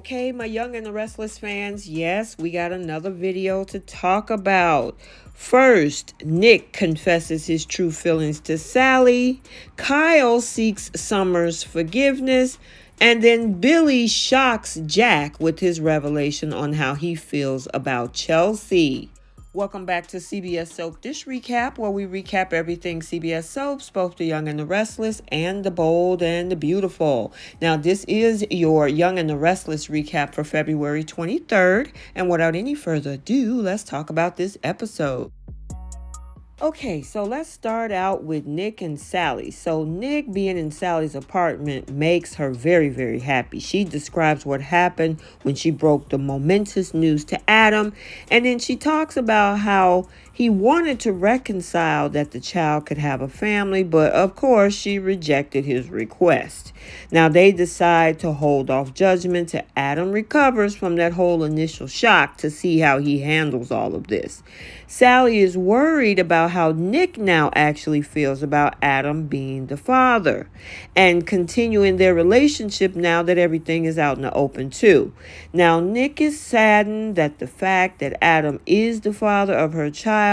Okay, my Young and the Restless fans, yes, we got another video to talk about. First, Nick confesses his true feelings to Sally. Kyle seeks Summer's forgiveness. And then Billy shocks Jack with his revelation on how he feels about Chelsea. Welcome back to CBS Soap Dish Recap, where we recap everything CBS Soaps, both the Young and the Restless and the Bold and the Beautiful. Now, this is your Young and the Restless recap for February 23rd. And without any further ado, let's talk about this episode. Okay, so let's start out with Nick and Sally. So Nick being in Sally's apartment makes her very, very happy. She describes what happened when she broke the momentous news to Adam. And then she talks about how he wanted to reconcile that the child could have a family, but of course she rejected his request. Now they decide to hold off judgment till Adam recovers from that whole initial shock to see how he handles all of this. Sally is worried about how Nick now actually feels about Adam being the father and continuing their relationship now that everything is out in the open too. Now Nick is saddened that the fact that Adam is the father of her child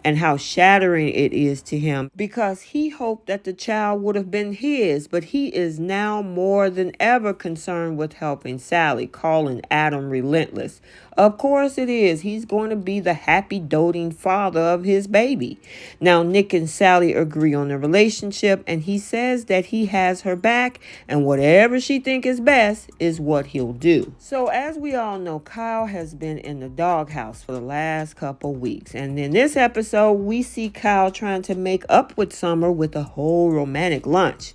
and how shattering it is to him, because he hoped that the child would have been his, but he is now more than ever concerned with helping Sally, calling Adam relentless. Of course it is. He's going to be the happy, doting father of his baby. Now, Nick and Sally agree on the relationship, and he says that he has her back, and whatever she thinks is best is what he'll do. So, as we all know, Kyle has been in the doghouse for the last couple weeks, and in this episode, we see Kyle trying to make up with Summer with a whole romantic lunch.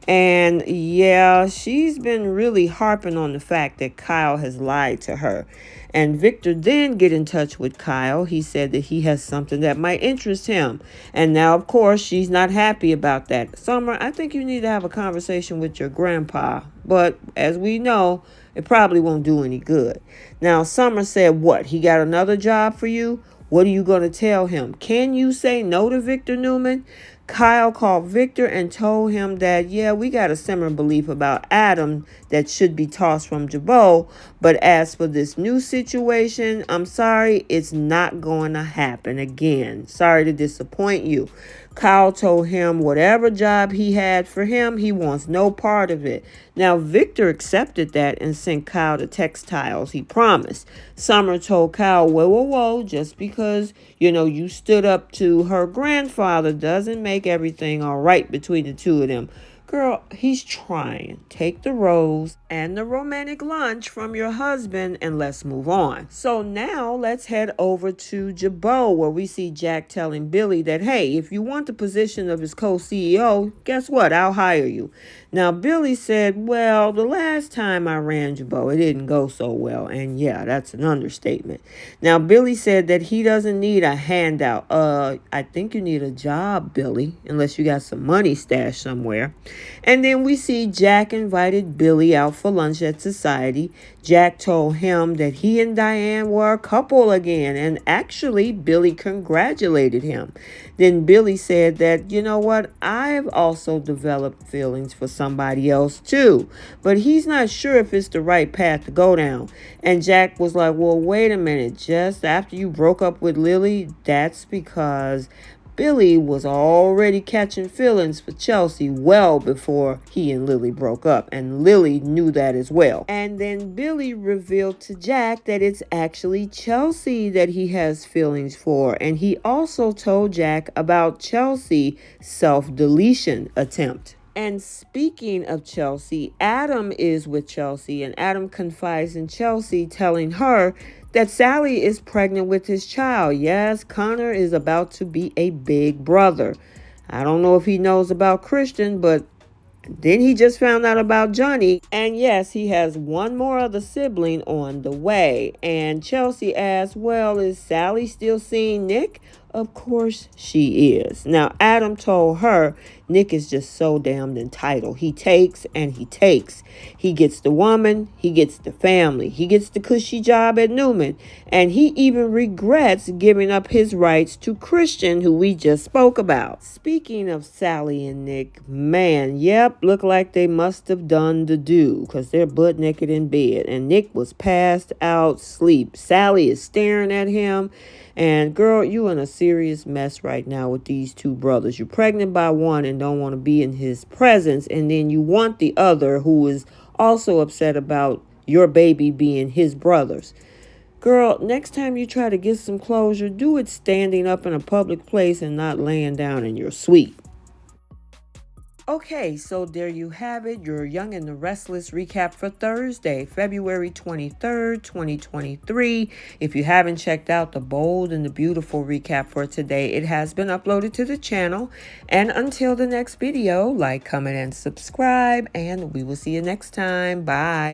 And yeah, she's been really harping on the fact that Kyle has lied to her. And Victor then get in touch with Kyle. He said that he has something that might interest him. And now, of course, she's not happy about that. Summer, I think you need to have a conversation with your grandpa. But as we know, it probably won't do any good. Now, Summer said, what? He got another job for you? What are you going to tell him? Can you say no to Victor Newman? Kyle called Victor and told him that, yeah, we got a similar belief about Adam that should be tossed from Jabot. But as for this new situation, I'm sorry, it's not going to happen again. Sorry to disappoint you. Kyle told him whatever job he had for him, he wants no part of it. Now, Victor accepted that and sent Kyle the textiles he promised. Summer told Kyle, whoa, just because, you stood up to her grandfather doesn't make everything all right between the two of them. Girl, he's trying. Take the rose and the romantic lunch from your husband and let's move on. So now let's head over to Jabot, where we see Jack telling Billy that, hey, if you want the position of his co-CEO, guess what? I'll hire you. Now, Billy said, well, the last time I ran Jabot, it didn't go so well. And yeah, that's an understatement. Now, Billy said that he doesn't need a handout. I think you need a job, Billy, unless you got some money stashed somewhere. And then we see Jack invited Billy out for lunch at Society. Jack told him that he and Diane were a couple again, and actually Billy congratulated him. Then Billy said that, you know what, I've also developed feelings for somebody else too, but he's not sure if it's the right path to go down. And Jack was like, well, wait a minute, just after you broke up with Lily, that's because Billy was already catching feelings for Chelsea well before he and Lily broke up, and Lily knew that as well. And then Billy revealed to Jack that it's actually Chelsea that he has feelings for, and he also told Jack about Chelsea's self-deletion attempt. And speaking of Chelsea, Adam is with Chelsea, and Adam confides in Chelsea, telling her that Sally is pregnant with his child. Yes, Connor is about to be a big brother. I don't know if he knows about Christian, but then he just found out about Johnny. And yes, he has one more other sibling on the way. And Chelsea asks, well, is Sally still seeing Nick? Of course she is. Now, Adam told her Nick is just so damned entitled. He takes and he takes. He gets the woman, he gets the family, he gets the cushy job at Newman, and he even regrets giving up his rights to Christian, who we just spoke about. Speaking of Sally and Nick, man, yep, look like they must have done the do, because they're butt naked in bed, and Nick was passed out sleep. Sally is staring at him. And girl, you in a serious mess right now with these two brothers. You're pregnant by one and don't want to be in his presence. And then you want the other, who is also upset about your baby being his brother's. Girl, next time you try to get some closure, do it standing up in a public place and not laying down in your suite. Okay, so there you have it, your Young and the Restless recap for Thursday, February 23rd, 2023. If you haven't checked out the bold and the beautiful recap for today, it has been uploaded to the channel. And until the next video, like, comment, and subscribe, and we will see you next time. Bye.